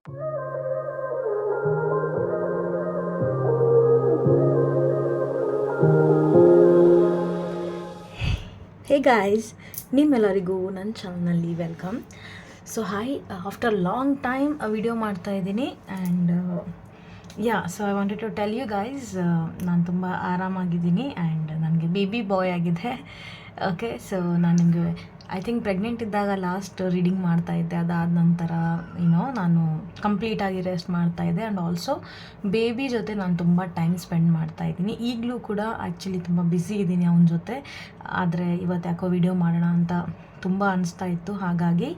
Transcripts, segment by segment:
Hey guys, ನಿಮ್ಮೆಲ್ಲರಿಗೂ ನನ್ನ ಚಾನಲ್ನಲ್ಲಿ welcome. So hi, after long time video ಮಾಡ್ತಾ ಇದ್ದೀನಿ and so I wanted to tell you guys, ನಾನು ತುಂಬ ಆರಾಮಾಗಿದ್ದೀನಿ ಆ್ಯಂಡ್ ನನಗೆ ಬೇಬಿ ಬಾಯ್ ಆಗಿದೆ. ಓಕೆ, ಸೊ ನಾನು ನಿಮಗೆ ಐ ಥಿಂಕ್ ಪ್ರೆಗ್ನೆಂಟ್ ಇದ್ದಾಗ ಲಾಸ್ಟ್ ರೀಡಿಂಗ್ ಮಾಡ್ತಾಯಿದ್ದೆ. ಅದಾದ ನಂತರ ನಾನು ಕಂಪ್ಲೀಟಾಗಿ ರೆಸ್ಟ್ ಮಾಡ್ತಾಯಿದ್ದೆ ಆ್ಯಂಡ್ ಆಲ್ಸೋ ಬೇಬಿ ಜೊತೆ ನಾನು ತುಂಬ ಟೈಮ್ ಸ್ಪೆಂಡ್ ಮಾಡ್ತಾಯಿದ್ದೀನಿ. ಈಗಲೂ ಕೂಡ ಆ್ಯಕ್ಚುಲಿ ತುಂಬ ಬ್ಯುಸಿ ಇದ್ದೀನಿ ಅವನ ಜೊತೆ. ಆದರೆ ಇವತ್ತು ಯಾಕೋ ವಿಡಿಯೋ ಮಾಡೋಣ ಅಂತ ತುಂಬ ಅನಿಸ್ತಾ ಇತ್ತು. ಹಾಗಾಗಿ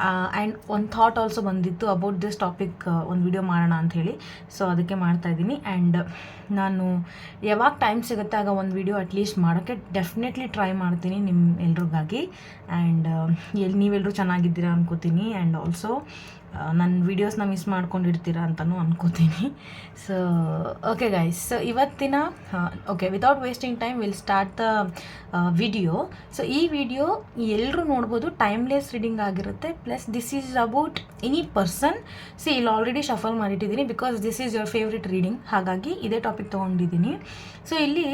ಆ್ಯಂಡ್ ಒಂದು ಥಾಟ್ ಆಲ್ಸೋ ಬಂದಿತ್ತು ಅಬೌಟ್ ದಿಸ್ ಟಾಪಿಕ್, ಒಂದು ವಿಡಿಯೋ ಮಾಡೋಣ ಅಂಥೇಳಿ. ಸೊ ಅದಕ್ಕೆ ಮಾಡ್ತಾಯಿದ್ದೀನಿ. ಆ್ಯಂಡ್ ನಾನು ಯಾವಾಗ ಟೈಮ್ ಸಿಗುತ್ತೆ ಆಗ ಒಂದು ವಿಡಿಯೋ ಅಟ್ಲೀಸ್ಟ್ ಮಾಡೋಕ್ಕೆ ಡೆಫಿನೆಟ್ಲಿ ಟ್ರೈ ಮಾಡ್ತೀನಿ ನಿಮ್ಮ ಎಲ್ರಿಗಾಗಿ. ಆ್ಯಂಡ್ ನೀವೆಲ್ಲರೂ ಚೆನ್ನಾಗಿದ್ದೀರಾ ಅನ್ಕೋತೀನಿ. ಆ್ಯಂಡ್ ಆಲ್ಸೋ ನನ್ನ ವೀಡಿಯೋಸ್ನ ಮಿಸ್ ಮಾಡ್ಕೊಂಡಿರ್ತೀರ ಅಂತಲೂ ಅನ್ಕೋತೀನಿ. ಸೊ ಓಕೆ ಗೈಸ್, ಸೊ ಇವತ್ತಿನ without wasting time will start the video. So ಈ ವಿಡಿಯೋ ಎಲ್ಲರೂ ನೋಡ್ಬೋದು, ಟೈಮ್ಲೆಸ್ ರೀಡಿಂಗ್ ಆಗಿರುತ್ತೆ. Plus this is about any person. ಇಲ್ಲಿ ಆಲ್ರೆಡಿ ಶಫಲ್ ಮಾಡಿಟ್ಟಿದ್ದೀನಿ because this is your favourite reading. ಹಾಗಾಗಿ ಇದೇ ಟಾಪಿಕ್ ತೊಗೊಂಡಿದ್ದೀನಿ. ಸೊ ಇಲ್ಲಿ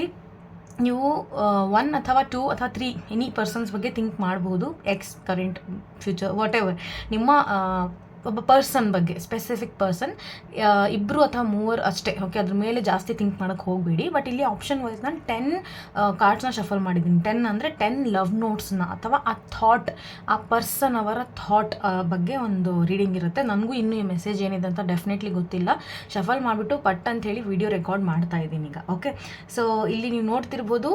ನೀವು 1 ಅಥವಾ 2 ಅಥವಾ 3 ಎನಿ ಪರ್ಸನ್ಸ್ ಬಗ್ಗೆ ಥಿಂಕ್ ಮಾಡ್ಬೋದು. X, current, future, what ever. ನಿಮ್ಮ ಒಬ್ಬ ಪರ್ಸನ್ ಬಗ್ಗೆ, ಸ್ಪೆಸಿಫಿಕ್ ಪರ್ಸನ್, 2 ಅಥವಾ 3 ಅಷ್ಟೇ. ಓಕೆ, ಅದ್ರ ಮೇಲೆ ಜಾಸ್ತಿ ಥಿಂಕ್ ಮಾಡೋಕ್ಕೆ ಹೋಗಬೇಡಿ. ಬಟ್ ಇಲ್ಲಿ ಆಪ್ಷನ್ ವೈಸ್ ನಾನು 10 ಕಾರ್ಡ್ಸ್ನ ಶಫಲ್ ಮಾಡಿದ್ದೀನಿ. 10 ಅಂದರೆ 10 ಲವ್ ನೋಟ್ಸ್ನ ಅಥವಾ ಆ ಥಾಟ್, ಆ ಪರ್ಸನ್ ಅವರ ಥಾಟ್ ಬಗ್ಗೆ ಒಂದು ರೀಡಿಂಗ್ ಇರುತ್ತೆ. ನನಗೂ ಇನ್ನೂ ಈ ಮೆಸೇಜ್ ಏನಿದೆ ಅಂತ ಡೆಫಿನೆಟ್ಲಿ ಗೊತ್ತಿಲ್ಲ. ಶಫಲ್ ಮಾಡಿಬಿಟ್ಟು ಪಟ್ ಅಂತ ಹೇಳಿ ವಿಡಿಯೋ ರೆಕಾರ್ಡ್ ಮಾಡ್ತಾ ಇದ್ದೀನಿ ಈಗ. ಓಕೆ, ಸೊ ಇಲ್ಲಿ ನೀವು ನೋಡ್ತಿರ್ಬೋದು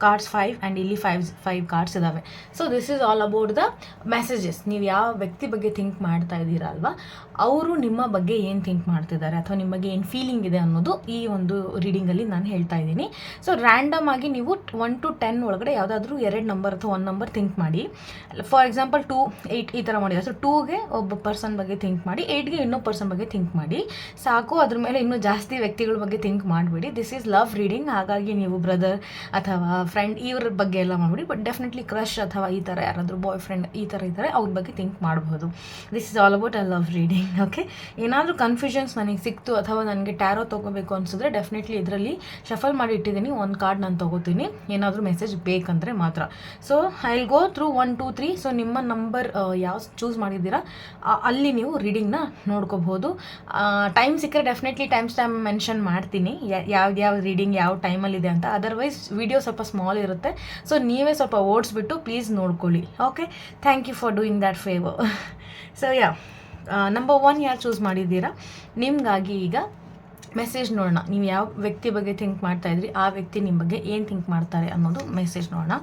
ಕಾರ್ಡ್ಸ್ 5 ಆ್ಯಂಡ್ ಇಲ್ಲಿ 5 ಕಾರ್ಡ್ಸ್ ಇದ್ದಾವೆ. So this is all about the messages. ನೀವು ಯಾವ ವ್ಯಕ್ತಿ ಬಗ್ಗೆ ಥಿಂಕ್ ಮಾಡ್ತಾ ಇದ್ದೀರಾ ಅಲ್ವಾ, ಅವರು ನಿಮ್ಮ ಬಗ್ಗೆ ಏನು ಥಿಂಕ್ ಮಾಡ್ತಿದ್ದಾರೆ ಅಥವಾ ನಿಮ್ಮ ಬಗ್ಗೆ ಏನು ಫೀಲಿಂಗ್ ಇದೆ ಅನ್ನೋದು ಈ ಒಂದು ರೀಡಿಂಗಲ್ಲಿ ನಾನು ಹೇಳ್ತಾ ಇದ್ದೀನಿ. ಸೊ ರ್ಯಾಂಡಮ್ ಆಗಿ ನೀವು 1 to 10 ಒಳಗಡೆ ಯಾವುದಾದ್ರೂ 2 ನಂಬರ್ ಅಥವಾ 1 ನಂಬರ್ ಥಿಂಕ್ ಮಾಡಿ. ಫಾರ್ ಎಕ್ಸಾಂಪಲ್ 2, 8 ಈ ಥರ ಮಾಡಿದ್ದಾರೆ. ಸೊ 2ಗೆ ಒಬ್ಬ ಪರ್ಸನ್ ಬಗ್ಗೆ ಥಿಂಕ್ ಮಾಡಿ, 8ಗೆ ಇನ್ನೊಬ್ಬ ಪರ್ಸನ್ ಬಗ್ಗೆ ಥಿಂಕ್ ಮಾಡಿ. ಸಾಕು, ಅದ್ರ ಮೇಲೆ ಇನ್ನೂ ಜಾಸ್ತಿ ವ್ಯಕ್ತಿಗಳ ಬಗ್ಗೆ ಥಿಂಕ್ ಮಾಡಬೇಡಿ. This is love reading. ಹಾಗಾಗಿ ನೀವು ಬ್ರದರ್ ಅಥವಾ ಫ್ರೆಂಡ್ ಇವ್ರ ಬಗ್ಗೆ ಎಲ್ಲ ಮಾಡಬೇಡಿ. ಬಟ್ ಡೆಫಿನೆಟ್ಲಿ ಕ್ರಶ್ ಅಥವಾ ಈ ಥರ ಯಾರಾದರೂ ಬಾಯ್ ಫ್ರೆಂಡ್ ಈ ಥರ ಇದ್ದಾರೆ, ಅವ್ರ ಬಗ್ಗೆ ಥಿಂಕ್ ಮಾಡ್ಬೋದು. This is all about love reading. Okay, ಏನಾದರೂ ಕನ್ಫ್ಯೂಷನ್ಸ್ ನನಗೆ ಸಿಕ್ತು ಅಥವಾ ನನಗೆ ಟ್ಯಾರೋ ತೊಗೋಬೇಕು ಅನಿಸಿದ್ರೆ ಡೆಫಿನೆಟ್ಲಿ ಇದರಲ್ಲಿ ಶಫಲ್ ಮಾಡಿ ಇಟ್ಟಿದ್ದೀನಿ. ಒಂದು ಕಾರ್ಡ್ ನಾನು ತೊಗೋತೀನಿ, ಏನಾದರೂ ಮೆಸೇಜ್ ಬೇಕಂದರೆ ಮಾತ್ರ. So I will go through 1, 2, 3. So ನಿಮ್ಮ ನಂಬರ್ ಯಾವ ಚೂಸ್ ಮಾಡಿದ್ದೀರಾ ಅಲ್ಲಿ ನೀವು ರೀಡಿಂಗ್ನ ನೋಡ್ಕೋಬೋದು. ಟೈಮ್ ಸಿಕ್ಕರೆ ಡೆಫಿನೆಟ್ಲಿ ಟೈಮ್ ಮೆನ್ಷನ್ ಮಾಡ್ತೀನಿ, ಯಾವ ರೀಡಿಂಗ್ ಯಾವ ಟೈಮಲ್ಲಿದೆ ಅಂತ. ಅದರ್ವೈಸ್ ವಿಡಿಯೋ ಸ್ವಲ್ಪ ಸ್ಮಾಲ್ ಇರುತ್ತೆ. ಸೊ ನೀವೇ ಸ್ವಲ್ಪ ಓಡಿಸ್ಬಿಟ್ಟು ಪ್ಲೀಸ್ ನೋಡ್ಕೊಳ್ಳಿ. Okay, thank you for doing that favour. So number 1 ಯಾರು ಚೂಸ್ ಮಾಡಿದ್ದೀರಾ, ನಿಮಗಾಗಿ ಈಗ ಮೆಸೇಜ್ ನೋಡೋಣ. ನೀವು ಯಾವ ವ್ಯಕ್ತಿ ಬಗ್ಗೆ ಥಿಂಕ್ ಮಾಡ್ತಾಯಿದ್ರಿ, ಆ ವ್ಯಕ್ತಿ ನಿಮ್ಮ ಬಗ್ಗೆ ಏನು ಥಿಂಕ್ ಮಾಡ್ತಾರೆ ಅನ್ನೋದು ಮೆಸೇಜ್ ನೋಡೋಣ.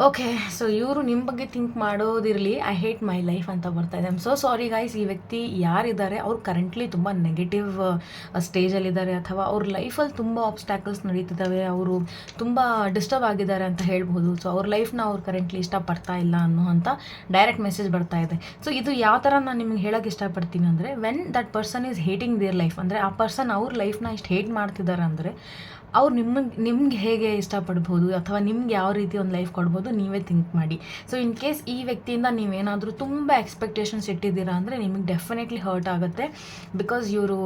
ಓಕೆ, ಸೊ ಇವರು ನಿಮ್ಮ ಬಗ್ಗೆ ಥಿಂಕ್ ಮಾಡೋದಿರಲಿ. ಐ ಹೇಟ್ ಮೈ ಲೈಫ್ ಅಂತ ಬರ್ತಾಯಿದೆ. I am so sorry guys. ಈ ವ್ಯಕ್ತಿ ಯಾರಿದ್ದಾರೆ ಅವ್ರು ಕರೆಂಟ್ಲಿ ತುಂಬ ನೆಗೆಟಿವ್ ಸ್ಟೇಜಲ್ಲಿದ್ದಾರೆ ಅಥವಾ ಅವ್ರ ಲೈಫಲ್ಲಿ ತುಂಬ ಆಬ್ಸ್ಟ್ಯಾಕಲ್ಸ್ ನಡೀತಿದ್ದಾವೆ, ಅವರು ತುಂಬ ಡಿಸ್ಟರ್ಬ್ ಆಗಿದ್ದಾರೆ ಅಂತ ಹೇಳ್ಬೋದು. ಸೊ ಅವ್ರ ಲೈಫ್ನ ಅವ್ರು ಕರೆಂಟ್ಲಿ ಇಷ್ಟಪಡ್ತಾ ಇಲ್ಲ ಅನ್ನೋ ಅಂತ ಡೈರೆಕ್ಟ್ ಮೆಸೇಜ್ ಬರ್ತಾ ಇದೆ. ಸೊ ಇದು ಯಾವ ಥರ ನಾನು ನಿಮ್ಗೆ ಹೇಳೋಕ್ಕೆ ಇಷ್ಟಪಡ್ತೀನಿ ಅಂದರೆ, when that person is hating their life, ಅಂದರೆ ಆ ಪರ್ಸನ್ ಅವ್ರ ಲೈಫ್ನ ಇಷ್ಟು ಹೇಟ್ ಮಾಡ್ತಿದ್ದಾರೆ ಅಂದರೆ ಅವ್ರು ನಿಮ್ಗೆ ಹೇಗೆ ಇಷ್ಟಪಡ್ಬೋದು ಅಥವಾ ನಿಮ್ಗೆ ಯಾವ ರೀತಿ ಒಂದು ಲೈಫ್ ಕೊಡ್ಬೋದು ನೀವೇ ಥಿಂಕ್ ಮಾಡಿ. ಸೊ ಇನ್ ಕೇಸ್ ಈ ವ್ಯಕ್ತಿಯಿಂದ ನೀವೇನಾದರೂ ತುಂಬ ಎಕ್ಸ್ಪೆಕ್ಟೇಷನ್ಸ್ ಇಟ್ಟಿದ್ದೀರಾ ಅಂದರೆ ನಿಮಗೆ ಡೆಫಿನೆಟ್ಲಿ ಹರ್ಟ್ ಆಗುತ್ತೆ. ಬಿಕಾಸ್ ಇವರು,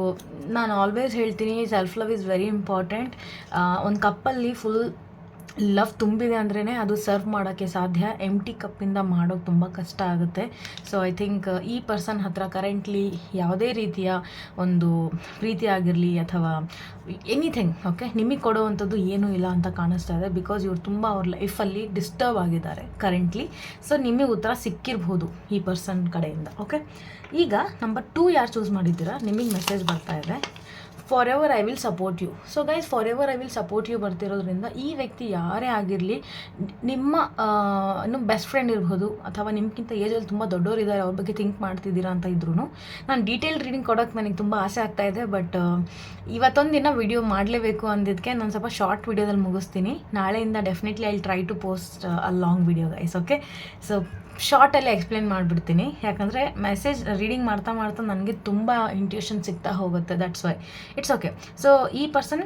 ನಾನು ಆಲ್ವೇಸ್ ಹೇಳ್ತೀನಿ, self love is very important. ಒಂದು ಕಪ್ಪಲ್ಲಿ ಫುಲ್ ಲವ್ ತುಂಬಿದೆ ಅಂದ್ರೇ ಅದು ಸರ್ವ್ ಮಾಡೋಕ್ಕೆ ಸಾಧ್ಯ. ಎಂಟಿ ಕಪ್ಪಿಂದ ಮಾಡೋಕ್ಕೆ ತುಂಬ ಕಷ್ಟ ಆಗುತ್ತೆ. ಸೊ ಐ ಥಿಂಕ್ ಈ ಪರ್ಸನ್ ಹತ್ರ ಕರೆಂಟ್ಲಿ ಯಾವುದೇ ರೀತಿಯ ಒಂದು ಪ್ರೀತಿ ಆಗಿರಲಿ ಅಥವಾ ಎನಿಥಿಂಗ್, ಓಕೆ, ನಿಮಗೆ ಕೊಡೋವಂಥದ್ದು ಏನೂ ಇಲ್ಲ ಅಂತ ಕಾಣಿಸ್ತಾ ಇದೆ. ಬಿಕಾಸ್ ಇವ್ರು ತುಂಬ ಅವ್ರ ಲೈಫಲ್ಲಿ ಡಿಸ್ಟರ್ಬ್ ಆಗಿದ್ದಾರೆ ಕರೆಂಟ್ಲಿ. ಸೊ ನಿಮಗೆ ಉತ್ತರ ಸಿಕ್ಕಿರ್ಬೋದು ಈ ಪರ್ಸನ್ ಕಡೆಯಿಂದ. ಓಕೆ, ಈಗ ನಂಬರ್ 2 ಯಾರು ಚೂಸ್ ಮಾಡಿದ್ದೀರಾ, ನಿಮಗೆ ಮೆಸೇಜ್ ಬರ್ತಾ ಇದೆ, forever I will support you. So guys, forever I will support you ಬರ್ತಿರೋದ್ರಿಂದ ಈ ವ್ಯಕ್ತಿ ಯಾರೇ ಆಗಿರಲಿ, ನಿಮ್ಮ ಬೆಸ್ಟ್ ಫ್ರೆಂಡ್ ಇರ್ಬೋದು ಅಥವಾ ನಿಮ್ಗಿಂತ ಏಜಲ್ಲಿ ತುಂಬ ದೊಡ್ಡವರಿದ್ದಾರೆ, ಅವ್ರ ಬಗ್ಗೆ ಥಿಂಕ್ ಮಾಡ್ತಿದ್ದೀರಾ ಅಂತ ಇದ್ರೂ ನಾನು ಡೀಟೇಲ್ ರೀಡಿಂಗ್ ಕೊಡೋಕ್ಕೆ ನನಗೆ ತುಂಬ ಆಸೆ ಆಗ್ತಾ ಇದೆ. ಬಟ್ ಇವತ್ತೊಂದು ದಿನ ವಿಡಿಯೋ ಮಾಡಲೇಬೇಕು ಅಂದಿದ್ದಕ್ಕೆ ನಾನು ಸ್ವಲ್ಪ ಶಾರ್ಟ್ ವಿಡಿಯೋದಲ್ಲಿ ಮುಗಿಸ್ತೀನಿ. ನಾಳೆಯಿಂದ definitely I will try to post a long video guys. Okay, so ಶಾರ್ಟಲ್ಲೇ ಎಕ್ಸ್ಪ್ಲೇನ್ ಮಾಡಿಬಿಡ್ತೀನಿ, ಯಾಕಂದರೆ ಮೆಸೇಜ್ ರೀಡಿಂಗ್ ಮಾಡ್ತಾ ನನಗೆ ತುಂಬ ಇಂಟ್ಯೂಷನ್ ಸಿಗ್ತಾ ಹೋಗುತ್ತೆ. That's why it's okay. So ಈ ಪರ್ಸನ್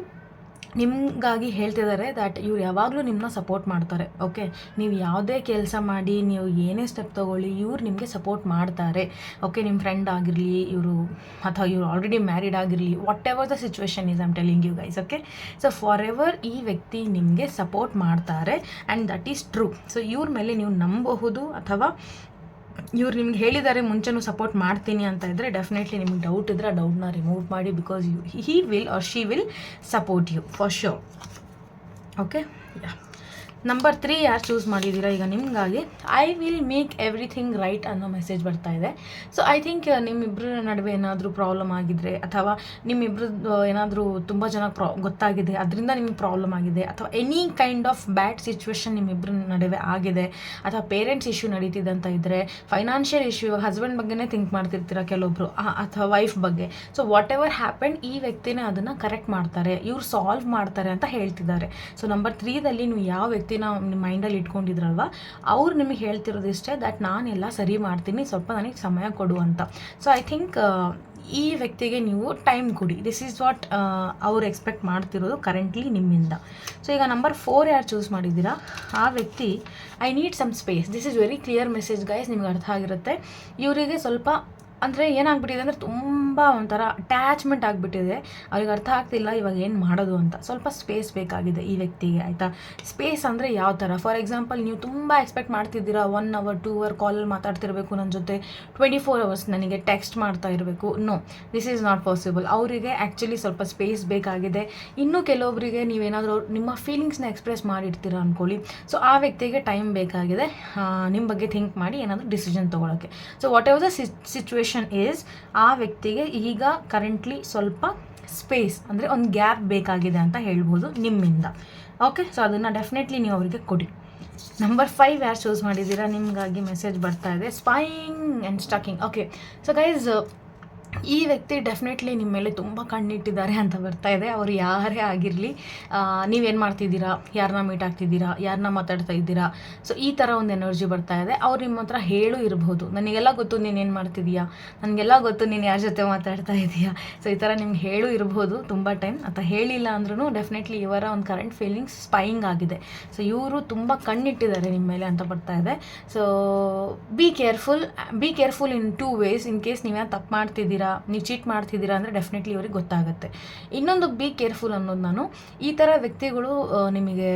ನಿಮಗಾಗಿ ಹೇಳ್ತಿದ್ದಾರೆ ದ್ಯಾಟ್ ಇವ್ರು ಯಾವಾಗಲೂ ನಿಮ್ಮನ್ನ ಸಪೋರ್ಟ್ ಮಾಡ್ತಾರೆ. ಓಕೆ, ನೀವು ಯಾವುದೇ ಕೆಲಸ ಮಾಡಿ, ನೀವು ಏನೇ ಸ್ಟೆಪ್ ತೊಗೊಳ್ಳಿ, ಇವ್ರು ನಿಮಗೆ ಸಪೋರ್ಟ್ ಮಾಡ್ತಾರೆ. ಓಕೆ, ನಿಮ್ಮ ಫ್ರೆಂಡ್ ಆಗಿರಲಿ ಇವರು, ಅಥವಾ ಇವ್ರು ಆಲ್ರೆಡಿ ಮ್ಯಾರಿಡ್ ಆಗಿರಲಿ, whatever the situation is, I'm telling you guys. Okay, so forever ಈ ವ್ಯಕ್ತಿ ನಿಮಗೆ ಸಪೋರ್ಟ್ ಮಾಡ್ತಾರೆ and that is true. So ಇವ್ರ ಮೇಲೆ ನೀವು ನಂಬಬಹುದು, ಅಥವಾ ಇವ್ರು ನಿಮ್ಗೆ ಹೇಳಿದ್ದಾರೆ ಮುಂಚೆನೂ ಸಪೋರ್ಟ್ ಮಾಡ್ತೀನಿ ಅಂತ ಇದ್ದರೆ ಡೆಫಿನೆಟ್ಲಿ ನಿಮ್ಗೆ ಡೌಟ್ ಇದ್ದರೆ ಆ ಡೌಟ್ನ ರಿಮೂವ್ ಮಾಡಿ, because he will or she will support you for sure. Okay, number 3 ಯಾರು ಚೂಸ್ ಮಾಡಿದ್ದೀರಾ ಈಗ ನಿಮಗಾಗಿ? I will make everything right ಅನ್ನೋ ಮೆಸೇಜ್ ಬರ್ತಾ ಇದೆ. ಸೊ ಐ ಥಿಂಕ್ ನಿಮ್ಮಿಬ್ಬರ ನಡುವೆ ಏನಾದರೂ ಪ್ರಾಬ್ಲಮ್ ಆಗಿದ್ರೆ, ಅಥವಾ ನಿಮ್ಮಿಬ್ಬರದ್ದು ಏನಾದರೂ ತುಂಬ ಜನಕ್ಕೆ ಗೊತ್ತಾಗಿದೆ, ಅದರಿಂದ ನಿಮ್ಗೆ ಪ್ರಾಬ್ಲಮ್ ಆಗಿದೆ, ಅಥವಾ any kind of bad situation ನಿಮ್ಮಿಬ್ಬರ ನಡುವೆ ಆಗಿದೆ, ಅಥವಾ ಪೇರೆಂಟ್ಸ್ ಇಶ್ಯೂ ನಡೀತಿದೆ ಅಂತ ಇದ್ದರೆ, ಫೈನಾನ್ಷಿಯಲ್ ಇಶ್ಯೂ, ಹಸ್ಬೆಂಡ್ ಬಗ್ಗೆನೇ ಥಿಂಕ್ ಮಾಡ್ತಿರ್ತೀರ ಕೆಲವೊಬ್ಬರು, ಅಥವಾ ವೈಫ್ ಬಗ್ಗೆ. ಸೊ ವಾಟ್ ಎವರ್ ಹ್ಯಾಪನ್, ಈ ವ್ಯಕ್ತಿನೇ ಅದನ್ನು ಕರೆಕ್ಟ್ ಮಾಡ್ತಾರೆ, ಇವ್ರು ಸಾಲ್ವ್ ಮಾಡ್ತಾರೆ ಅಂತ ಹೇಳ್ತಿದ್ದಾರೆ. ಸೊ ನಂಬರ್ 3ದಲ್ಲಿ ನೀವು ಯಾವ ವ್ಯಕ್ತಿನ ನಿಮ್ಮ ಮೈಂಡಲ್ಲಿ ಇಟ್ಕೊಂಡಿದ್ರಲ್ವ, ಅವ್ರು ನಿಮಗೆ ಹೇಳ್ತಿರೋದಿಷ್ಟೇ ದಟ್ ನಾನೆಲ್ಲ ಸರಿ ಮಾಡ್ತೀನಿ, ಸ್ವಲ್ಪ ನನಗೆ ಸಮಯ ಕೊಡು ಅಂತ. ಸೊ ಐ ಥಿಂಕ್ ಈ ವ್ಯಕ್ತಿಗೆ ನೀವು ಟೈಮ್ ಕೊಡಿ. ದಿಸ್ ಈಸ್ ವಾಟ್ ಅವ್ರು ಎಕ್ಸ್ಪೆಕ್ಟ್ ಮಾಡ್ತಿರೋದು ಕರೆಂಟ್ಲಿ ನಿಮ್ಮಿಂದ. ಸೊ ಈಗ ನಂಬರ್ 4 ಯಾರು ಚೂಸ್ ಮಾಡಿದ್ದೀರಾ? ಆ ವ್ಯಕ್ತಿ I need some space. This is very clear message guys, ನಿಮ್ಗೆ ಅರ್ಥ ಆಗಿರುತ್ತೆ. ಇವರಿಗೆ ಸ್ವಲ್ಪ ಅಂದರೆ ಏನಾಗ್ಬಿಟ್ಟಿದೆ ಅಂದರೆ ತುಂಬ ಒಂಥರ ಅಟ್ಯಾಚ್ಮೆಂಟ್ ಆಗಿಬಿಟ್ಟಿದೆ. ಅವ್ರಿಗೆ ಅರ್ಥ ಆಗ್ತಿಲ್ಲ ಇವಾಗ ಏನು ಮಾಡೋದು ಅಂತ. ಸ್ವಲ್ಪ ಸ್ಪೇಸ್ ಬೇಕಾಗಿದೆ ಈ ವ್ಯಕ್ತಿಗೆ, ಆಯಿತಾ? ಸ್ಪೇಸ್ ಅಂದರೆ ಯಾವ ಥರ? ಫಾರ್ ಎಕ್ಸಾಂಪಲ್, ನೀವು ತುಂಬ ಎಕ್ಸ್ಪೆಕ್ಟ್ ಮಾಡ್ತಿದ್ದೀರಾ 1 hour 2 hour ಕಾಲಲ್ಲಿ ಮಾತಾಡ್ತಿರಬೇಕು ನನ್ನ ಜೊತೆ, 24 hours ನನಗೆ ಟೆಕ್ಸ್ಟ್ ಮಾಡ್ತಾ ಇರಬೇಕು. No, this is not possible. ಅವರಿಗೆ ಆ್ಯಕ್ಚುಲಿ ಸ್ವಲ್ಪ ಸ್ಪೇಸ್ ಬೇಕಾಗಿದೆ. ಇನ್ನೂ ಕೆಲವೊಬ್ಬರಿಗೆ ನೀವೇನಾದರೂ ನಿಮ್ಮ ಫೀಲಿಂಗ್ಸ್ನ ಎಕ್ಸ್ಪ್ರೆಸ್ ಮಾಡಿರ್ತೀರ ಅಂದ್ಕೊಳ್ಳಿ. ಸೊ ಆ ವ್ಯಕ್ತಿಗೆ ಟೈಮ್ ಬೇಕಾಗಿದೆ ನಿಮ್ಮ ಬಗ್ಗೆ ಥಿಂಕ್ ಮಾಡಿ ಏನಾದರೂ ಡಿಸಿಷನ್ ತೊಗೊಳಕ್ಕೆ. So what ever the situation is, ಆ ವ್ಯಕ್ತಿಗೆ ಈಗ ಕರೆಂಟ್ಲಿ ಸ್ವಲ್ಪ ಸ್ಪೇಸ್ ಅಂದರೆ ಒಂದು ಗ್ಯಾಪ್ ಬೇಕಾಗಿದೆ ಅಂತ ಹೇಳ್ಬೋದು ನಿಮ್ಮಿಂದ. ಓಕೆ, ಸೊ ಅದನ್ನು ಡೆಫಿನೆಟ್ಲಿ ನೀವು ಅವರಿಗೆ ಕೊಡಿ. ನಂಬರ್ 5 ಯಾರು ಚೂಸ್ ಮಾಡಿದ್ದೀರಾ? ನಿಮಗಾಗಿ ಮೆಸೇಜ್ ಬರ್ತಾ ಇದೆ, spying and stalking. Okay, so guys, ಈ ವ್ಯಕ್ತಿ ಡೆಫಿನೆಟ್ಲಿ ನಿಮ್ಮ ಮೇಲೆ ತುಂಬ ಕಣ್ಣಿಟ್ಟಿದ್ದಾರೆ ಅಂತ ಬರ್ತಾ ಇದೆ. ಅವರು ಯಾರೇ ಆಗಿರಲಿ, ನೀವೇನು ಮಾಡ್ತಿದ್ದೀರಾ, ಯಾರನ್ನ ಮೀಟ್ ಆಗ್ತಿದ್ದೀರಾ, ಯಾರನ್ನ ಮಾತಾಡ್ತಾ ಇದ್ದೀರಾ, ಸೊ ಈ ಥರ ಒಂದು ಎನರ್ಜಿ ಬರ್ತಾ ಇದೆ. ಅವ್ರು ನಿಮ್ಮ ಹತ್ರ ಹೇಳು ಇರ್ಬೋದು, ನನಗೆಲ್ಲ ಗೊತ್ತು ನೀನೇನು ಮಾಡ್ತಿದ್ದೀಯಾ, ನನಗೆಲ್ಲ ಗೊತ್ತು ನೀನು ಯಾರ ಜೊತೆ ಮಾತಾಡ್ತಾ ಇದೆಯಾ. ಸೊ ಈ ಥರ ನಿಮ್ಗೆ ಹೇಳು ಇರ್ಬೋದು ತುಂಬ ಟೈಮ್, ಅಥವಾ ಹೇಳಿಲ್ಲ ಅಂದ್ರೂ ಡೆಫಿನೆಟ್ಲಿ ಇವರ ಒಂದು ಕರೆಂಟ್ ಫೀಲಿಂಗ್ಸ್ ಸ್ಪೈಯಿಂಗ್ ಆಗಿದೆ. ಸೊ ಇವರು ತುಂಬ ಕಣ್ಣಿಟ್ಟಿದ್ದಾರೆ ನಿಮ್ಮ ಮೇಲೆ ಅಂತ ಬರ್ತಾ ಇದೆ. So be careful in 2 ways. In case ನೀವೇನು ತಪ್ಪು ಮಾಡ್ತಿದ್ದೀರಾ, ನೀವು ಚೀಟ್ ಮಾಡ್ತಿದ್ದೀರಾ ಅಂದರೆ ಡೆಫಿನೆಟ್ಲಿ ಅವ್ರಿಗೆ ಗೊತ್ತಾಗುತ್ತೆ. ಇನ್ನೊಂದು ಬಿ ಕೇರ್ಫುಲ್ ಅನ್ನೋದು, ನಾನು ಈ ಥರ ವ್ಯಕ್ತಿಗಳು ನಿಮಗೆ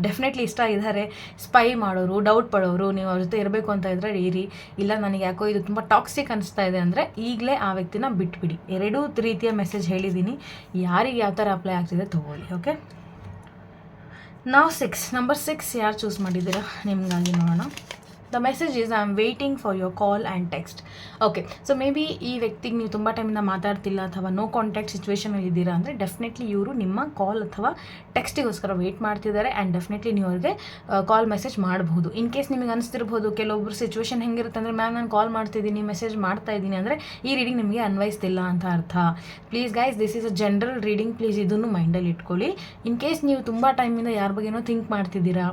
ಡೆಫಿನೆಟ್ಲಿ ಇಷ್ಟ ಇದ್ದಾರೆ, ಸ್ಪೈ ಮಾಡೋರು, ಡೌಟ್ ಪಡೋರು, ನೀವು ಅವ್ರ ಜೊತೆ ಇರಬೇಕು ಅಂತ ಇದ್ದರೆ ಇರಿ, ಇಲ್ಲ ನನಗೆ ಯಾಕೋ ಇದು ತುಂಬ ಟಾಕ್ಸಿಕ್ ಅನಿಸ್ತಾ ಇದೆ ಅಂದರೆ ಈಗಲೇ ಆ ವ್ಯಕ್ತಿನ ಬಿಟ್ಬಿಡಿ. 2 ರೀತಿಯ ಮೆಸೇಜ್ ಹೇಳಿದ್ದೀನಿ, ಯಾರಿಗೆ ಯಾವ ಥರ ಅಪ್ಲೈ ಆಗ್ತಿದೆ ತೊಗೊಳ್ಳಿ. ಓಕೆ, ನಾವು ನಂಬರ್ 6 ಯಾರು ಚೂಸ್ ಮಾಡಿದ್ದೀರಾ ನಿಮಗಾಗಿ ನೋಡೋಣ. The message is, I am waiting for your call and text. Okay, so may be ಈ ವ್ಯಕ್ತಿಗೆ ನೀವು ತುಂಬ ಟೈಮಿಂದ ಮಾತಾಡ್ತಿಲ್ಲ, ಅಥವಾ ನೋ ಕಾಂಟ್ಯಾಕ್ಟ್ ಸಿಚುವೇಷನಲ್ಲಿ ಇದ್ದೀರಾ ಅಂದರೆ ಡೆಫಿನೆಟ್ಲಿ ಇವರು ನಿಮ್ಮ ಕಾಲ್ ಅಥವಾ ಟೆಕ್ಸ್ಟಿಗೋಸ್ಕರ ವೆಯ್ಟ್ ಮಾಡ್ತಿದ್ದಾರೆ. ಆ್ಯಂಡ್ ಡೆಫಿನೆಟ್ಲಿ ನೀವು ಅವ್ರಿಗೆ ಕಾಲ್ ಮೆಸೇಜ್ ಮಾಡಬಹುದು. ಇನ್ ಕೇಸ್ ನಿಮಗೆ ಅನಿಸ್ತಿರ್ಬೋದು ಕೆಲವೊಬ್ರು ಸಿಚುವೇಷನ್ ಹೆಂಗಿರುತ್ತೆ ಅಂದರೆ, ಮ್ಯಾಮ್ ನಾನು ಕಾಲ್ ಮಾಡ್ತಿದ್ದೀನಿ, ಮೆಸೇಜ್ ಮಾಡ್ತಾ ಇದ್ದೀನಿ ಅಂದರೆ ಈ ರೀಡಿಂಗ್ ನಿಮಗೆ ಅನ್ವಯಿಸ್ತಿಲ್ಲ ಅಂತ ಅರ್ಥ. Please guys, this is a general reading, please ಇದನ್ನು ಮೈಂಡಲ್ಲಿ ಇಟ್ಕೊಳ್ಳಿ. ಇನ್ ಕೇಸ್ ನೀವು ತುಂಬ ಟೈಮಿಂದ ಯಾರ ಬಗ್ಗೆನೋ ಥಿಂಕ್ ಮಾಡ್ತಿದ್ದೀರಾ,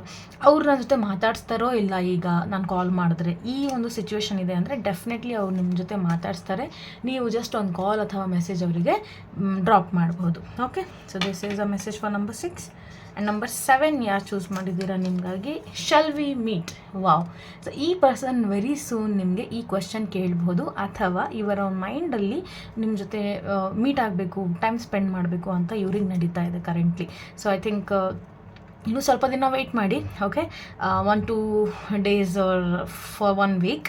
ಅವ್ರು ನನ್ನ ಜೊತೆ ಮಾತಾಡ್ಸ್ತಾರೋ ಇಲ್ಲ, ಈಗ ನಾನು ಕಾಲ್ ಮಾಡಿದ್ರೆ ಈ ಒಂದು ಸಿಚುವೇಶನ್ ಇದೆ ಅಂದರೆ ಡೆಫಿನೆಟ್ಲಿ ಅವ್ರು ನಿಮ್ಮ ಜೊತೆ ಮಾತಾಡ್ಸ್ತಾರೆ. ನೀವು ಜಸ್ಟ್ ಒಂದು ಕಾಲ್ ಅಥವಾ ಮೆಸೇಜ್ ಅವರಿಗೆ ಡ್ರಾಪ್ ಮಾಡ್ಬೋದು. Okay, so this is a message for number 6. And number 7 ಯಾರು ಚೂಸ್ ಮಾಡಿದ್ದೀರಾ ನಿಮಗಾಗಿ? Shall we meet? Wow. So ಈ ಪರ್ಸನ್ ವೆರಿ ಸೂನ್ ನಿಮಗೆ ಈ ಕ್ವೆಶ್ಚನ್ ಕೇಳ್ಬೋದು, ಅಥವಾ ಇವರ ಮೈಂಡಲ್ಲಿ ನಿಮ್ಮ ಜೊತೆ ಮೀಟ್ ಆಗಬೇಕು, ಟೈಮ್ ಸ್ಪೆಂಡ್ ಮಾಡಬೇಕು ಅಂತ ಇವ್ರಿಗೆ ನಡೀತಾ ಇದೆ ಕರೆಂಟ್ಲಿ. ಸೊ ಐ ಥಿಂಕ್ ಇನ್ನೂ ಸ್ವಲ್ಪ ದಿನ ವೆಯ್ಟ್ ಮಾಡಿ. Okay, 1-2 days or for 1 week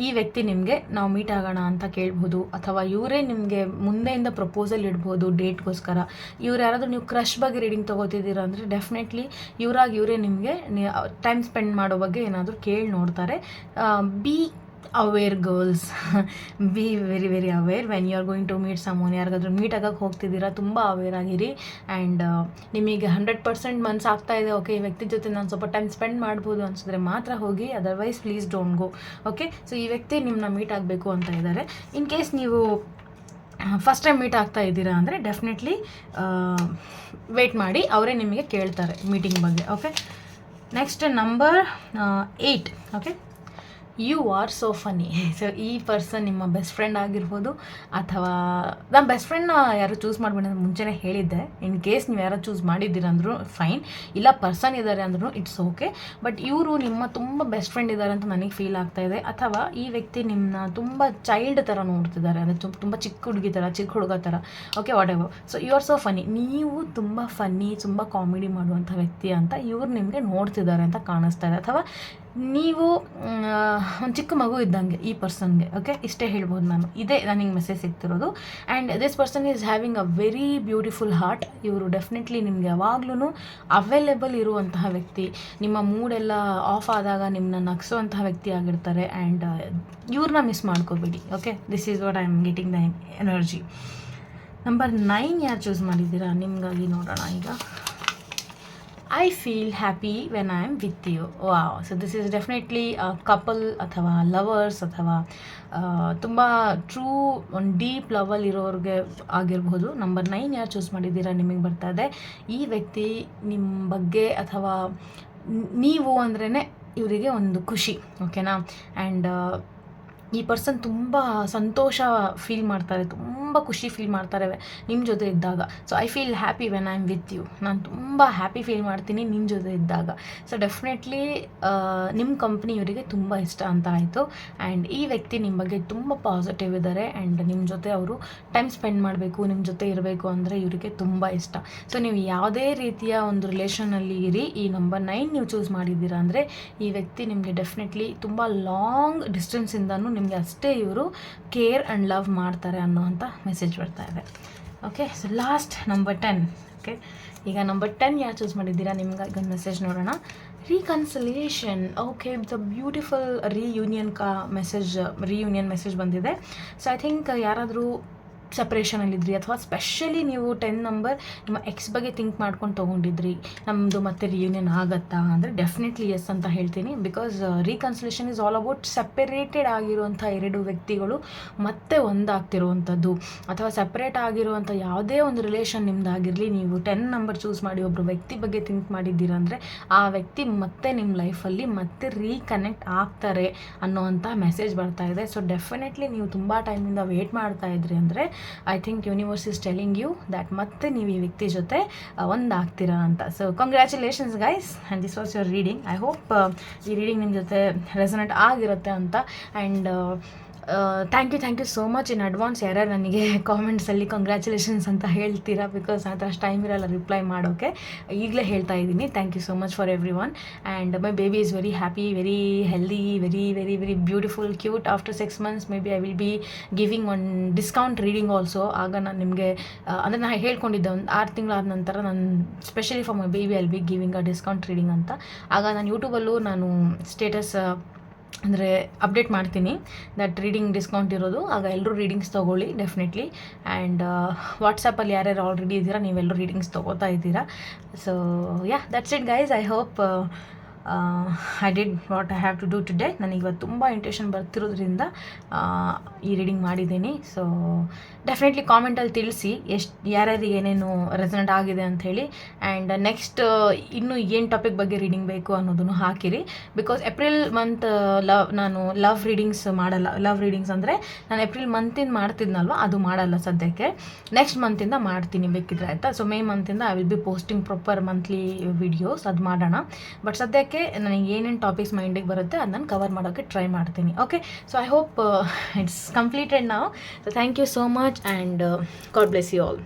ಈ ವ್ಯಕ್ತಿ ನಿಮಗೆ ನಾವು ಮೀಟ್ ಆಗೋಣ ಅಂತ ಕೇಳ್ಬೋದು, ಅಥವಾ ಇವರೇ ನಿಮಗೆ ಮುಂದೆಯಿಂದ ಪ್ರಪೋಸಲ್ ಇಡ್ಬೋದು ಡೇಟ್ಗೋಸ್ಕರ. ಇವ್ರು ಯಾರಾದರೂ ನೀವು ಕ್ರಶ್ ಬಗ್ಗೆ ರೀಡಿಂಗ್ ತೊಗೋತಿದ್ದೀರ ಅಂದರೆ ಡೆಫಿನೆಟ್ಲಿ ಇವರೇ ನಿಮಗೆ ಟೈಮ್ ಸ್ಪೆಂಡ್ ಮಾಡೋ ಬಗ್ಗೆ ಏನಾದರೂ ಕೇಳಿ ನೋಡ್ತಾರೆ. Be aware girls, be very very aware when you are going to meet someone. ಯಾರಿಗಾದ್ರೂ ಮೀಟ್ ಆಗೋಕ್ಕೆ ಹೋಗ್ತಿದ್ದೀರಾ ತುಂಬ ಅವೇರ್ ಆಗಿರಿ. ಆ್ಯಂಡ್ ನಿಮಗೆ 100% ಮನ್ಸು ಆಗ್ತಾ ಇದೆ, ಓಕೆ ಈ ವ್ಯಕ್ತಿ ಜೊತೆ ನಾನು ಸ್ವಲ್ಪ ಟೈಮ್ ಸ್ಪೆಂಡ್ ಮಾಡ್ಬೋದು ಅನಿಸಿದ್ರೆ ಮಾತ್ರ ಹೋಗಿ, otherwise please don't go. Okay, so ಈ ವ್ಯಕ್ತಿ ನಿಮ್ಮನ್ನ ಮೀಟ್ ಆಗಬೇಕು ಅಂತ ಇದ್ದಾರೆ. ಇನ್ ಕೇಸ್ ನೀವು ಫಸ್ಟ್ ಟೈಮ್ ಮೀಟ್ ಆಗ್ತಾ ಇದ್ದೀರಾ ಅಂದರೆ ಡೆಫಿನೆಟ್ಲಿ ವೆಯ್ಟ್ ಮಾಡಿ, ಅವರೇ ನಿಮಗೆ ಕೇಳ್ತಾರೆ ಮೀಟಿಂಗ್ ಬಗ್ಗೆ. Okay, next number 8. Okay, you are so funny. So ಈ ಪರ್ಸನ್ ನಿಮ್ಮ ಬೆಸ್ಟ್ ಫ್ರೆಂಡ್ ಆಗಿರ್ಬೋದು, ಅಥವಾ ನಾನು ಬೆಸ್ಟ್ ಫ್ರೆಂಡ್ನ ಯಾರು ಚೂಸ್ ಮಾಡ್ಬೇಡಿ ಅಂತ ಮುಂಚೆನೇ ಹೇಳಿದ್ದೆ. ಇನ್ ಕೇಸ್ ನೀವು ಯಾರು ಚೂಸ್ ಮಾಡಿದ್ದೀರ ಅಂದರೂ ಫೈನ್, ಇಲ್ಲ ಪರ್ಸನ್ ಇದ್ದಾರೆ ಅಂದ್ರೂ ಇಟ್ಸ್ ಓಕೆ. ಬಟ್ ಇವರು ನಿಮ್ಮ ತುಂಬ ಬೆಸ್ಟ್ ಫ್ರೆಂಡ್ ಇದ್ದಾರೆ ಅಂತ ನನಗೆ ಫೀಲ್ ಆಗ್ತಾ ಇದೆ. ಅಥವಾ ಈ ವ್ಯಕ್ತಿ ನಿಮ್ಮನ್ನ ತುಂಬ ಚೈಲ್ಡ್ ಥರ ನೋಡ್ತಿದ್ದಾರೆ, ಅಂದರೆ ತುಂಬ ಚಿಕ್ಕ ಹುಡುಗಿ ಥರ, ಚಿಕ್ಕ ಹುಡುಗ ಥರ, okay whatever. So you are so funny, ನೀವು ತುಂಬ ಫನ್ನಿ, ತುಂಬ ಕಾಮಿಡಿ ಮಾಡುವಂಥ ವ್ಯಕ್ತಿ ಅಂತ ಇವ್ರು ನಿಮಗೆ ನೋಡ್ತಿದ್ದಾರೆ ಅಂತ ಕಾಣಿಸ್ತಾ ಇದೆ. ಅಥವಾ ನೀವು ಒಂದು ಚಿಕ್ಕ ಮಗು ಇದ್ದಂಗೆ ಈ ಪರ್ಸನ್ಗೆ, ಓಕೆ, ಇಷ್ಟೇ ಹೇಳ್ಬೋದು ನಾನು. ಇದೇ ನನಗೆ ಮೆಸೇಜ್ ಸಿಗ್ತಿರೋದು. And this person is having a very beautiful heart. ಇವರು ಡೆಫಿನೆಟ್ಲಿ ನಿಮಗೆ ಯಾವಾಗ್ಲೂ ಅವೈಲೇಬಲ್ ಇರುವಂತಹ ವ್ಯಕ್ತಿ. ನಿಮ್ಮ ಮೂಡೆಲ್ಲ ಆಫ್ ಆದಾಗ ನಿಮ್ಮನ್ನ ನಗಿಸುವಂತಹ ವ್ಯಕ್ತಿ ಆಗಿರ್ತಾರೆ. ಆ್ಯಂಡ್ ಇವ್ರನ್ನ ಮಿಸ್ ಮಾಡ್ಕೋಬೇಡಿ, okay. This is what I am getting the energy. Number 9 ಯಾರು ಚೂಸ್ ಮಾಡಿದ್ದೀರಾ ನಿಮಗಾಗಿ ನೋಡೋಣ ಈಗ. I feel happy when I am with you. Wow. So this is definitely couple ಅಥವಾ ಲವರ್ಸ್, ಅಥವಾ ತುಂಬ ಟ್ರೂ ಒಂದು ಡೀಪ್ ಲವಲ್ ಇರೋರಿಗೆ ಆಗಿರ್ಬೋದು. ನಂಬರ್ 9 ಯಾರು ಚೂಸ್ ಮಾಡಿದ್ದೀರಾ ನಿಮಗೆ ಬರ್ತಾ ಇದೆ. ಈ ವ್ಯಕ್ತಿ ನಿಮ್ಮ ಬಗ್ಗೆ, ಅಥವಾ ನೀವು ಅಂದ್ರೇ ಇವರಿಗೆ ಒಂದು ಖುಷಿ, ಓಕೆನಾ. ಆ್ಯಂಡ್ ಈ ಪರ್ಸನ್ ತುಂಬ ಸಂತೋಷ ಫೀಲ್ ಮಾಡ್ತಾರೆ, ತುಂಬ ಖುಷಿ ಫೀಲ್ ಮಾಡ್ತಾರೆ ನಿಮ್ಮ ಜೊತೆ ಇದ್ದಾಗ. So I feel happy when I am with you. ನಾನು ತುಂಬ ಹ್ಯಾಪಿ ಫೀಲ್ ಮಾಡ್ತೀನಿ ನಿಮ್ಮ ಜೊತೆ ಇದ್ದಾಗ. ಸೊ ಡೆಫಿನೆಟ್ಲಿ ನಿಮ್ಮ ಕಂಪ್ನಿ ಇವರಿಗೆ ತುಂಬ ಇಷ್ಟ ಅಂತ ಆಯಿತು. ಆ್ಯಂಡ್ ಈ ವ್ಯಕ್ತಿ ನಿಮ್ಮ ಬಗ್ಗೆ ತುಂಬ ಪಾಸಿಟಿವ್ ಇದ್ದಾರೆ. ಆ್ಯಂಡ್ ನಿಮ್ಮ ಜೊತೆ ಅವರು ಟೈಮ್ ಸ್ಪೆಂಡ್ ಮಾಡಬೇಕು, ನಿಮ್ಮ ಜೊತೆ ಇರಬೇಕು ಅಂದರೆ ಇವರಿಗೆ ತುಂಬ ಇಷ್ಟ. ಸೊ ನೀವು ಯಾವುದೇ ರೀತಿಯ ಒಂದು ರಿಲೇಷನಲ್ಲಿ ಇರಿ, ಈ ನಂಬರ್ 9 ನೀವು ಚೂಸ್ ಮಾಡಿದ್ದೀರಾ ಅಂದರೆ ಈ ವ್ಯಕ್ತಿ ನಿಮಗೆ ಡೆಫಿನೆಟ್ಲಿ ತುಂಬ ಲಾಂಗ್ ಡಿಸ್ಟೆನ್ಸಿಂದನೂ ನಿಮಗೆ ಅಷ್ಟೇ ಇವರು ಕೇರ್ ಆ್ಯಂಡ್ ಲವ್ ಮಾಡ್ತಾರೆ ಅನ್ನೋವಂಥ ಮೆಸೇಜ್ ಬರ್ತಾ ಇದೆ. Okay, so last number 10. Okay, ಈಗ ನಂಬರ್ 10 ಯಾರು ಚೂಸ್ ಮಾಡಿದ್ದೀರಾ ನಿಮ್ಗೆ ಒಂದು ಮೆಸೇಜ್ ನೋಡೋಣ. Reconciliation. Okay, it's a beautiful reunion message ಬಂದಿದೆ. ಸೊ ಐ ಥಿಂಕ್ ಯಾರಾದರೂ ಸಪ್ರೇಷನಲ್ಲಿದ್ರಿ, ಅಥವಾ ಸ್ಪೆಷಲಿ ನೀವು 10 ನಂಬರ್ ನಿಮ್ಮ ಎಕ್ಸ್ ಬಗ್ಗೆ ಥಿಂಕ್ ಮಾಡ್ಕೊಂಡು ತೊಗೊಂಡಿದ್ರಿ, ನಮ್ಮದು ಮತ್ತೆ ರಿಯೂನಿಯನ್ ಆಗುತ್ತಾ ಅಂದರೆ ಡೆಫಿನೆಟ್ಲಿ ಎಸ್ ಅಂತ ಹೇಳ್ತೀನಿ. Because reconciliation is all about separated ಆಗಿರುವಂಥ ಎರಡು ವ್ಯಕ್ತಿಗಳು ಮತ್ತೆ ಒಂದಾಗ್ತಿರುವಂಥದ್ದು, ಅಥವಾ ಸಪ್ರೇಟ್ ಆಗಿರುವಂಥ ಯಾವುದೇ ಒಂದು ರಿಲೇಷನ್ ನಿಮ್ಮದಾಗಿರಲಿ, ನೀವು 10 ನಂಬರ್ ಚೂಸ್ ಮಾಡಿ ಒಬ್ಬರು ವ್ಯಕ್ತಿ ಬಗ್ಗೆ ಥಿಂಕ್ ಮಾಡಿದ್ದೀರಾ ಅಂದರೆ ಆ ವ್ಯಕ್ತಿ ಮತ್ತೆ ನಿಮ್ಮ ಲೈಫಲ್ಲಿ ಮತ್ತೆ ರೀಕನೆಕ್ಟ್ ಆಗ್ತಾರೆ ಅನ್ನೋವಂಥ ಮೆಸೇಜ್ ಬರ್ತಾ ಇದೆ. ಸೊ ಡೆಫಿನೆಟ್ಲಿ ನೀವು ತುಂಬ ಟೈಮಿಂದ ವೇಟ್ ಮಾಡ್ತಾ ಇದ್ರಿ ಅಂದರೆ I think universe is telling you that ಮತ್ತೆ ನೀವು ಈ ವ್ಯಕ್ತಿ ಜೊತೆ ಒಂದಾಗ್ತೀರಾ ಅಂತ. So congratulations guys, and this was your reading. I hope ಈ ರೀಡಿಂಗ್ ನಿಮ್ಮ ಜೊತೆ ರೆಸನೇಟ್ ಆಗಿರುತ್ತೆ ಅಂತ. And thank you so much in advance ಯಾರ್ಯಾರು ನನಗೆ ಕಾಮೆಂಟ್ಸಲ್ಲಿ ಕಂಗ್ರ್ಯಾಚುಲೇಷನ್ಸ್ ಅಂತ ಹೇಳ್ತೀರಾ. ಬಿಕಾಸ್ ಆ ಥರ ಅಷ್ಟು ಟೈಮ್ ಇರಲ್ಲ ರಿಪ್ಲೈ ಮಾಡೋಕ್ಕೆ, ಈಗಲೇ ಹೇಳ್ತಾ ಇದ್ದೀನಿ. Thank you so much for everyone. And my baby is very happy, very healthy, very very very beautiful, cute. After 6 months maybe I will be giving one discount reading also. ಆಗ ನಾನು ನಿಮಗೆ ಅಂದರೆ ನಾನು ಹೇಳ್ಕೊಂಡಿದ್ದೆ ಒಂದು 6 ತಿಂಗಳಾದ ನಂತರ ನಾನು specially for my baby I will be giving a discount reading ಅಂತ. ಆಗ ನಾನು ಯೂಟ್ಯೂಬಲ್ಲೂ ನಾನು ಸ್ಟೇಟಸ್ ಅಂದರೆ ಅಪ್ಡೇಟ್ ಮಾಡ್ತೀನಿ ದಟ್ ರೀಡಿಂಗ್ ಡಿಸ್ಕೌಂಟ್ ಇರೋದು. ಆಗ ಎಲ್ಲರೂ ರೀಡಿಂಗ್ಸ್ ತೊಗೊಳ್ಳಿ ಡೆಫಿನೆಟ್ಲಿ. ಆ್ಯಂಡ್ ವಾಟ್ಸಪ್ಪಲ್ಲಿ ಯಾರ್ಯಾರು ಆಲ್ರೆಡಿ ಇದ್ದೀರಾ ನೀವೆಲ್ಲರೂ ರೀಡಿಂಗ್ಸ್ ತೊಗೋತಾ ಇದ್ದೀರಾ. So yeah, that's it guys. I hope I did what I have to do today. ನನಗೆ ಇವತ್ತು ತುಂಬ ಇಂಟೆನ್ಷನ್ ಬರ್ತಿರೋದ್ರಿಂದ ಈ ರೀಡಿಂಗ್ ಮಾಡಿದ್ದೀನಿ. ಸೊ ಡೆಫಿನೆಟ್ಲಿ ಕಾಮೆಂಟಲ್ಲಿ ತಿಳಿಸಿ ಯಾರ್ಯಾರಿಗೆ ಏನೇನು ರೆಸನೆಂಟ್ ಆಗಿದೆ ಅಂಥೇಳಿ. ಆ್ಯಂಡ್ ನೆಕ್ಸ್ಟ್ ಇನ್ನೂ ಏನು ಟಾಪಿಕ್ ಬಗ್ಗೆ ರೀಡಿಂಗ್ ಬೇಕು ಅನ್ನೋದನ್ನು ಹಾಕಿರಿ. ಬಿಕಾಸ್ ಏಪ್ರಿಲ್ ಮಂತ್ ನಾನು ಲವ್ ರೀಡಿಂಗ್ಸ್ ಮಾಡಲ್ಲ. ಲವ್ ರೀಡಿಂಗ್ಸ್ ಅಂದರೆ ನಾನು ಏಪ್ರಿಲ್ ಮಂತಿಂದ ಮಾಡ್ತಿದ್ನಲ್ವ, ಅದು ಮಾಡಲ್ಲ ಸದ್ಯಕ್ಕೆ. ನೆಕ್ಸ್ಟ್ ಮಂತಿಂದ ಮಾಡ್ತೀನಿ ಬೇಕಿದ್ರೆ, ಆಯಿತಾ. ಸೊ ಮೇ ಮಂತಿಂದ I will be posting proper monthly videos, ಅದು ಮಾಡೋಣ. ಬಟ್ ಸದ್ಯಕ್ಕೆ ನನಗೆ ಏನೇನು ಟಾಪಿಕ್ಸ್ ಮೈಂಡಿಗೆ ಬರುತ್ತೆ ಅದನ್ನು ಕವರ್ ಮಾಡೋಕ್ಕೆ ಟ್ರೈ ಮಾಡ್ತೀನಿ. Okay, so I hope it's completed ನಾವು. So thank you so much and God bless you all.